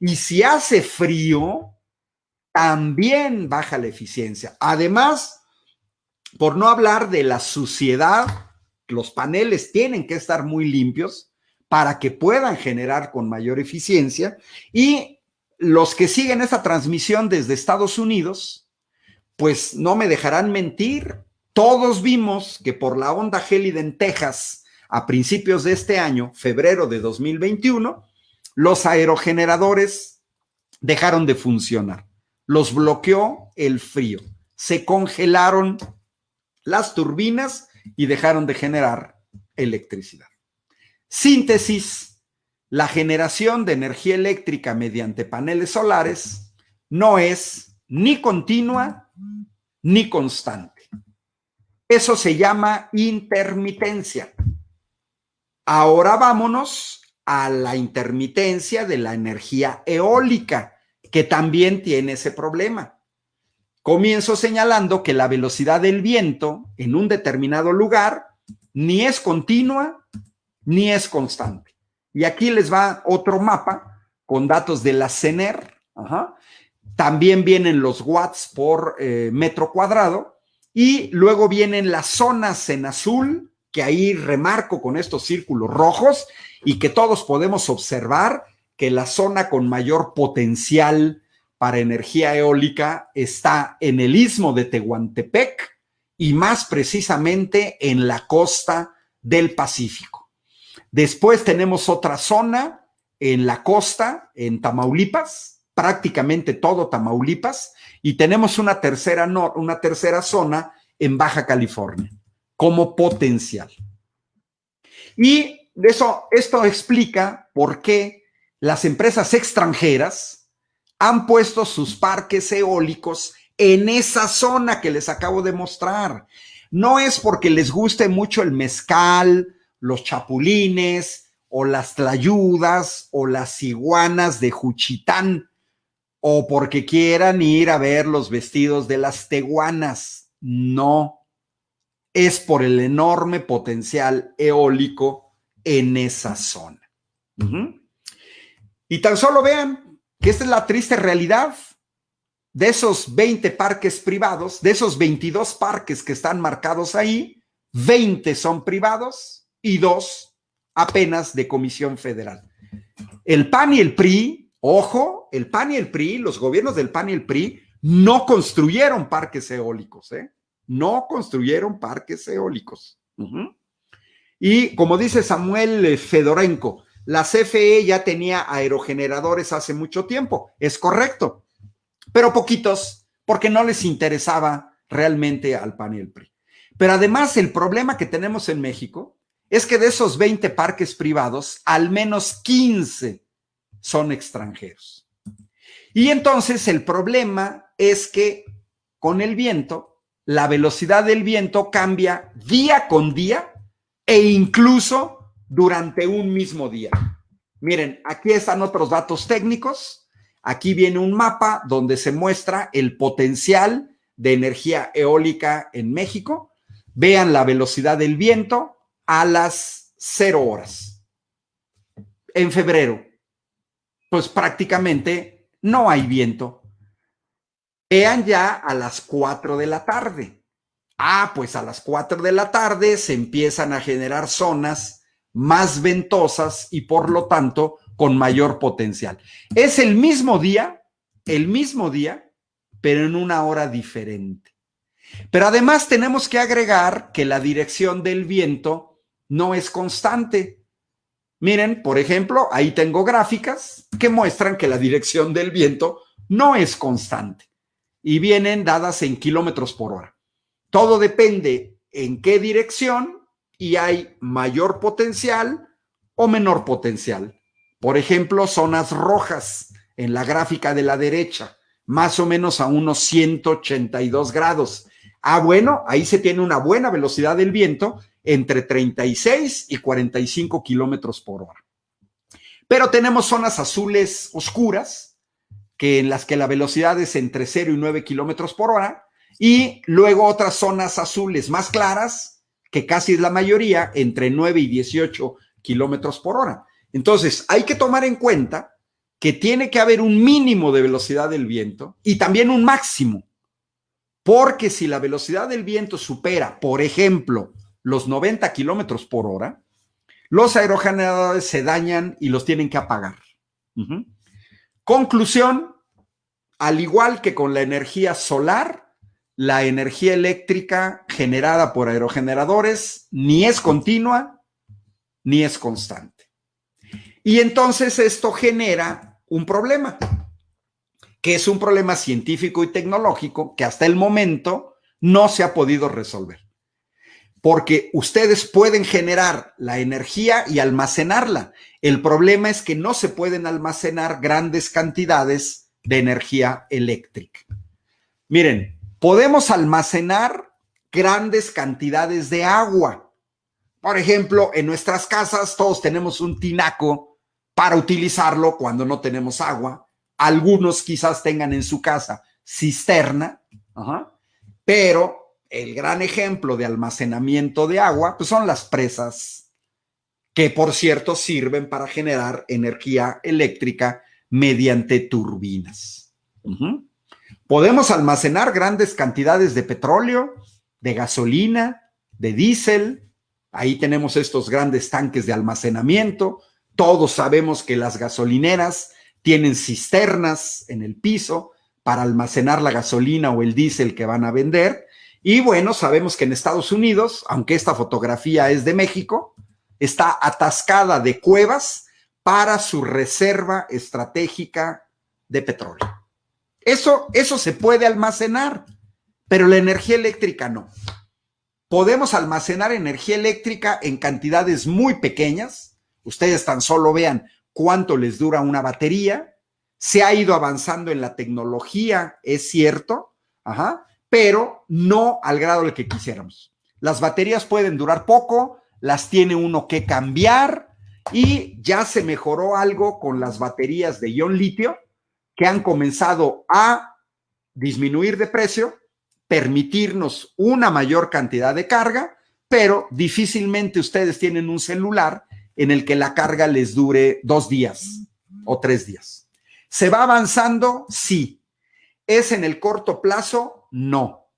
Y si hace frío, también baja la eficiencia. Además, por no hablar de la suciedad, los paneles tienen que estar muy limpios para que puedan generar con mayor eficiencia. Y los que siguen esta transmisión desde Estados Unidos, pues no me dejarán mentir. Todos vimos que por la onda gélida en Texas a principios de este año, febrero de 2021, los aerogeneradores dejaron de funcionar. Los bloqueó el frío. Se congelaron las turbinas y dejaron de generar electricidad. Síntesis: la generación de energía eléctrica mediante paneles solares no es ni continua ni constante. Eso se llama intermitencia. Ahora vámonos a la intermitencia de la energía eólica, que también tiene ese problema. Comienzo señalando que la velocidad del viento en un determinado lugar ni es continua ni es constante. Y aquí les va otro mapa con datos de la CENER. También vienen los watts por metro cuadrado. Y luego vienen las zonas en azul, que ahí remarco con estos círculos rojos, y que todos podemos observar que la zona con mayor potencial para energía eólica está en el istmo de Tehuantepec y más precisamente en la costa del Pacífico. Después tenemos otra zona en la costa, en Tamaulipas, prácticamente todo Tamaulipas, y tenemos una tercera zona en Baja California como potencial. Y esto explica por qué las empresas extranjeras han puesto sus parques eólicos en esa zona que les acabo de mostrar. No es porque les guste mucho el mezcal, los chapulines, o las tlayudas, o las iguanas de Juchitán, o porque quieran ir a ver los vestidos de las tehuanas. No, es por el enorme potencial eólico en esa zona. Y tan solo vean que esta es la triste realidad. De esos 20 parques privados, de esos 22 parques que están marcados ahí, 20 son privados y 2 apenas de Comisión Federal. El PAN y el PRI, ojo, el PAN y el PRI, los gobiernos del PAN y el PRI no construyeron parques eólicos, no construyeron parques eólicos. Y como dice Samuel Fedorenko, la CFE ya tenía aerogeneradores hace mucho tiempo, es correcto, pero poquitos, porque no les interesaba realmente al PAN y al PRI. Pero además el problema que tenemos en México es que de esos 20 parques privados, al menos 15 son extranjeros. Y entonces el problema es que con el viento, la velocidad del viento cambia día con día e incluso durante un mismo día. Miren, aquí están otros datos técnicos. Aquí viene un mapa donde se muestra el potencial de energía eólica en México. Vean la velocidad del viento a las 0 horas. En febrero, pues prácticamente no hay viento. Vean ya a las 4 de la tarde. Pues a las 4 de la tarde se empiezan a generar zonas más ventosas y por lo tanto con mayor potencial. Es el mismo día, pero en una hora diferente. Pero además tenemos que agregar que la dirección del viento no es constante. Miren, por ejemplo, ahí tengo gráficas que muestran que la dirección del viento no es constante y vienen dadas en kilómetros por hora. Todo depende en qué dirección y hay mayor potencial o menor potencial. Por ejemplo, zonas rojas en la gráfica de la derecha, más o menos a unos 182 grados. Bueno, ahí se tiene una buena velocidad del viento entre 36 y 45 kilómetros por hora. Pero tenemos zonas azules oscuras, en las que la velocidad es entre 0 y 9 kilómetros por hora, y luego otras zonas azules más claras, que casi es la mayoría, entre 9 y 18 kilómetros por hora. Entonces, hay que tomar en cuenta que tiene que haber un mínimo de velocidad del viento y también un máximo, porque si la velocidad del viento supera, por ejemplo, los 90 kilómetros por hora, los aerogeneradores se dañan y los tienen que apagar. Conclusión, al igual que con la energía solar, la energía eléctrica generada por aerogeneradores ni es continua ni es constante. Y entonces esto genera un problema, que es un problema científico y tecnológico que hasta el momento no se ha podido resolver. Porque ustedes pueden generar la energía y almacenarla. El problema es que no se pueden almacenar grandes cantidades de energía eléctrica. Miren, podemos almacenar grandes cantidades de agua. Por ejemplo, en nuestras casas todos tenemos un tinaco para utilizarlo cuando no tenemos agua. Algunos quizás tengan en su casa cisterna, pero el gran ejemplo de almacenamiento de agua pues son las presas, que por cierto sirven para generar energía eléctrica mediante turbinas. Podemos almacenar grandes cantidades de petróleo, de gasolina, de diésel. Ahí tenemos estos grandes tanques de almacenamiento. Todos sabemos que las gasolineras tienen cisternas en el piso para almacenar la gasolina o el diésel que van a vender. Y bueno, sabemos que en Estados Unidos, aunque esta fotografía es de México, está atascada de cuevas para su reserva estratégica de petróleo. Eso se puede almacenar, pero la energía eléctrica no. Podemos almacenar energía eléctrica en cantidades muy pequeñas. Ustedes tan solo vean cuánto les dura una batería. Se ha ido avanzando en la tecnología, es cierto, pero no al grado al que quisiéramos. Las baterías pueden durar poco, las tiene uno que cambiar y ya se mejoró algo con las baterías de ion litio que han comenzado a disminuir de precio, permitirnos una mayor cantidad de carga, pero difícilmente ustedes tienen un celular en el que la carga les dure 2 días o 3 días. ¿Se va avanzando? Sí. ¿Es en el corto plazo? No.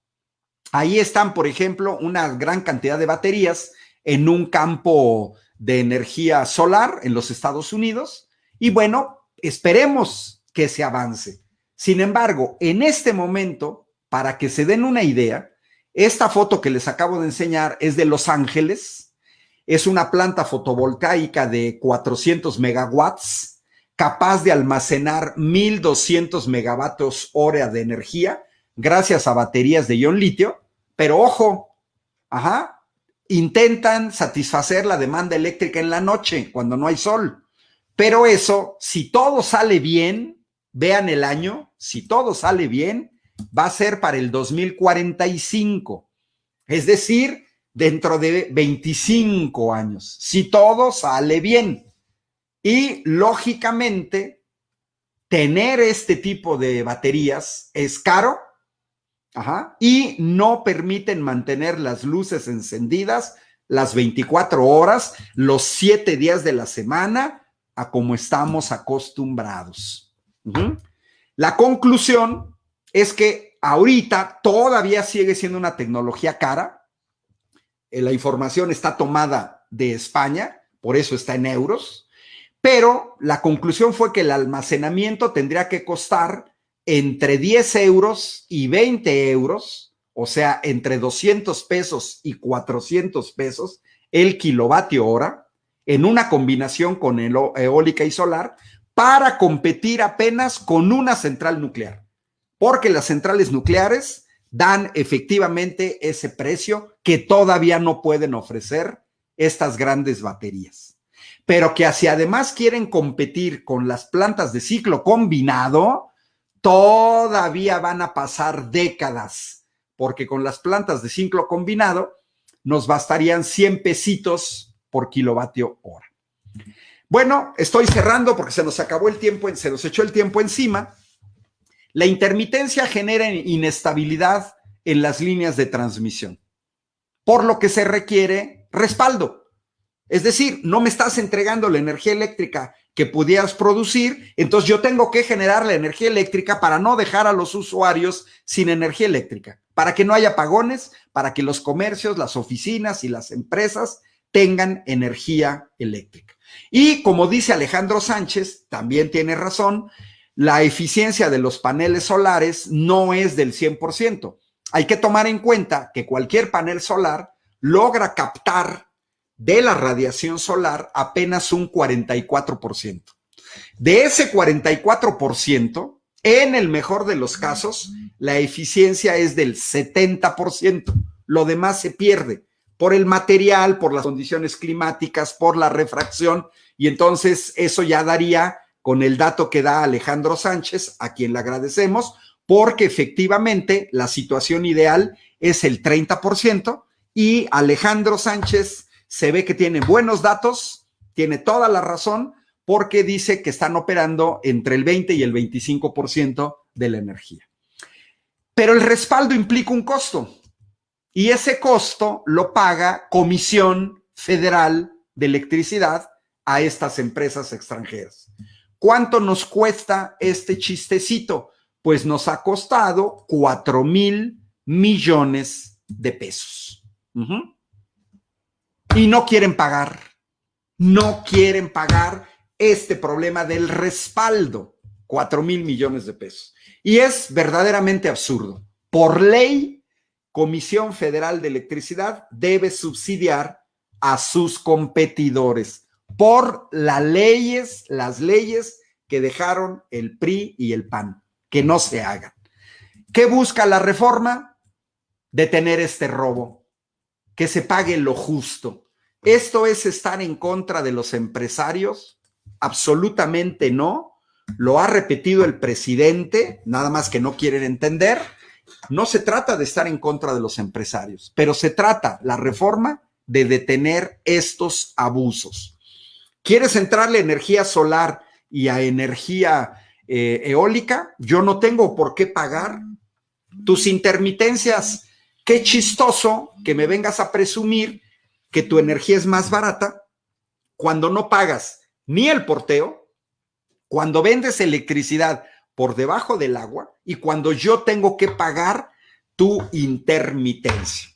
Ahí están, por ejemplo, una gran cantidad de baterías en un campo de energía solar en los Estados Unidos y bueno, esperemos que se avance. Sin embargo, en este momento, para que se den una idea, esta foto que les acabo de enseñar es de Los Ángeles. Es una planta fotovoltaica de 400 megawatts, capaz de almacenar 1,200 megavatios hora de energía gracias a baterías de ion litio. Pero ojo, intentan satisfacer la demanda eléctrica en la noche, cuando no hay sol. Pero eso, si todo sale bien, vean el año, si todo sale bien, va a ser para el 2045, es decir, dentro de 25 años, si todo sale bien. Y lógicamente, tener este tipo de baterías es caro, y no permiten mantener las luces encendidas las 24 horas, los 7 días de la semana, a como estamos acostumbrados. La conclusión es que ahorita todavía sigue siendo una tecnología cara. La información está tomada de España, por eso está en euros, pero la conclusión fue que el almacenamiento tendría que costar entre 10 euros y 20 euros, o sea, entre 200 pesos y 400 pesos el kilovatio hora, en una combinación con eólica y solar, para competir apenas con una central nuclear, porque las centrales nucleares dan efectivamente ese precio que todavía no pueden ofrecer estas grandes baterías, pero que si además quieren competir con las plantas de ciclo combinado, todavía van a pasar décadas, porque con las plantas de ciclo combinado nos bastarían 100 pesitos por kilovatio hora. Bueno, estoy cerrando porque se nos acabó el tiempo, se nos echó el tiempo encima. La intermitencia genera inestabilidad en las líneas de transmisión, por lo que se requiere respaldo. Es decir, no me estás entregando la energía eléctrica que pudieras producir, entonces yo tengo que generar la energía eléctrica para no dejar a los usuarios sin energía eléctrica, para que no haya apagones, para que los comercios, las oficinas y las empresas tengan energía eléctrica. Y como dice Alejandro Sánchez, también tiene razón, la eficiencia de los paneles solares no es del 100%. Hay que tomar en cuenta que cualquier panel solar logra captar de la radiación solar apenas un 44%. De ese 44%, en el mejor de los casos, la eficiencia es del 70%. Lo demás se pierde por el material, por las condiciones climáticas, por la refracción, y entonces eso ya daría con el dato que da Alejandro Sánchez, a quien le agradecemos, porque efectivamente la situación ideal es el 30%, y Alejandro Sánchez se ve que tiene buenos datos, tiene toda la razón, porque dice que están operando entre el 20 y el 25% de la energía. Pero el respaldo implica un costo, y ese costo lo paga Comisión Federal de Electricidad a estas empresas extranjeras. ¿Cuánto nos cuesta este chistecito? Pues nos ha costado 4,000 millones de pesos. Y no quieren pagar este problema del respaldo, 4,000 millones de pesos. Y es verdaderamente absurdo. Por ley, Comisión Federal de Electricidad debe subsidiar a sus competidores por las leyes que dejaron el PRI y el PAN, que no se hagan. ¿Qué busca la reforma? Detener este robo, que se pague lo justo. ¿Esto es estar en contra de los empresarios? Absolutamente no. Lo ha repetido el presidente, nada más que no quieren entender. No se trata de estar en contra de los empresarios, pero se trata, la reforma, de detener estos abusos. ¿Quieres entrarle a energía solar y a energía eólica? Yo no tengo por qué pagar tus intermitencias. Qué chistoso que me vengas a presumir que tu energía es más barata cuando no pagas ni el porteo, cuando vendes electricidad por debajo del agua y cuando yo tengo que pagar tu intermitencia.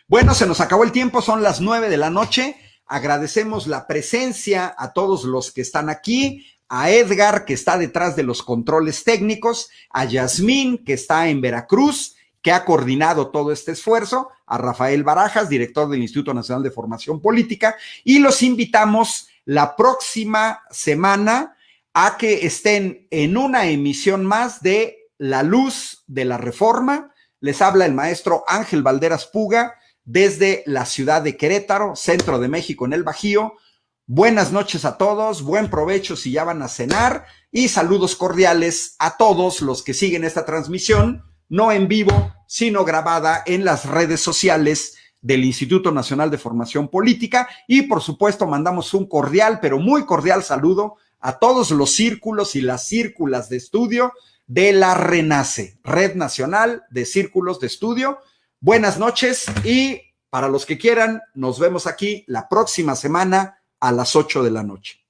Bueno, se nos acabó el tiempo, son las 9 de la noche. Agradecemos la presencia a todos los que están aquí, a Edgar, que está detrás de los controles técnicos, a Yasmín, que está en Veracruz, que ha coordinado todo este esfuerzo, a Rafael Barajas, director del Instituto Nacional de Formación Política, y los invitamos la próxima semana a que estén en una emisión más de La Luz de la Reforma. Les habla el maestro Ángel Valderas Puga desde la ciudad de Querétaro, centro de México, en el Bajío. Buenas noches a todos, buen provecho si ya van a cenar y saludos cordiales a todos los que siguen esta transmisión, no en vivo, sino grabada en las redes sociales del Instituto Nacional de Formación Política. Y por supuesto mandamos un cordial, pero muy cordial saludo a todos los círculos y las círculas de estudio de la RENACE, Red Nacional de Círculos de Estudio. Buenas noches y para los que quieran, nos vemos aquí la próxima semana a las 8 de la noche.